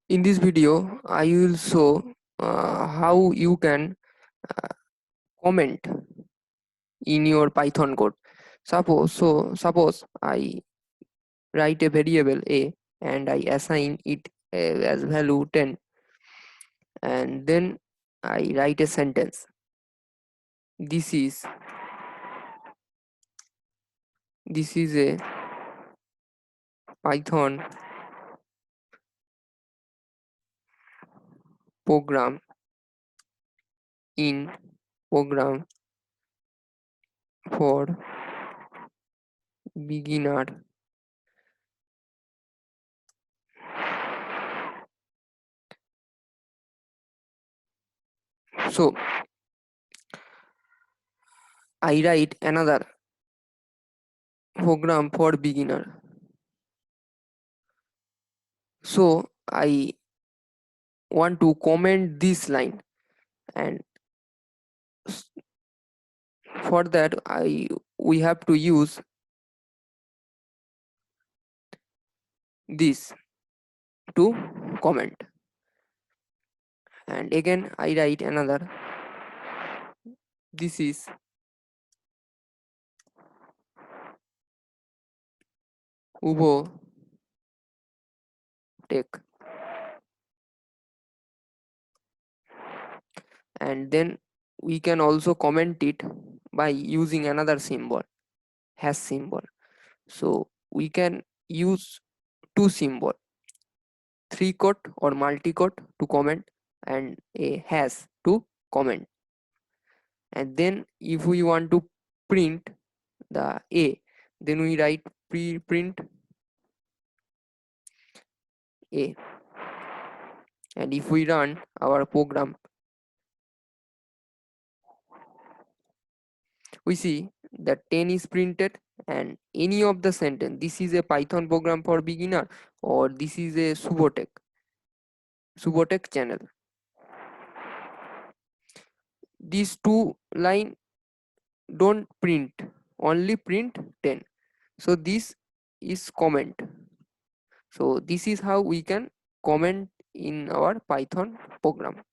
In this video, I will show how you can uh, comment in your Python code. Suppose I write a variable a and I assign it as value 10, and then I write a sentence. This is a Python program in program for beginner. So I write another program for beginner. So I want to comment this line, and for that we have to use this to comment. And again I write another. This is Ubo Tech, and then we can also comment it by using another symbol, hash symbol. So we can use two symbol, three quote or multi quote to comment, and a hash to comment. And then if we want to print the a, then we write print a. And if we run our program, we see that 10 is printed, and any of the sentence, this is a Python program for beginner or this is a Subotech channel, these two line don't print, only print 10. So this is comment. So this is how we can comment in our Python program.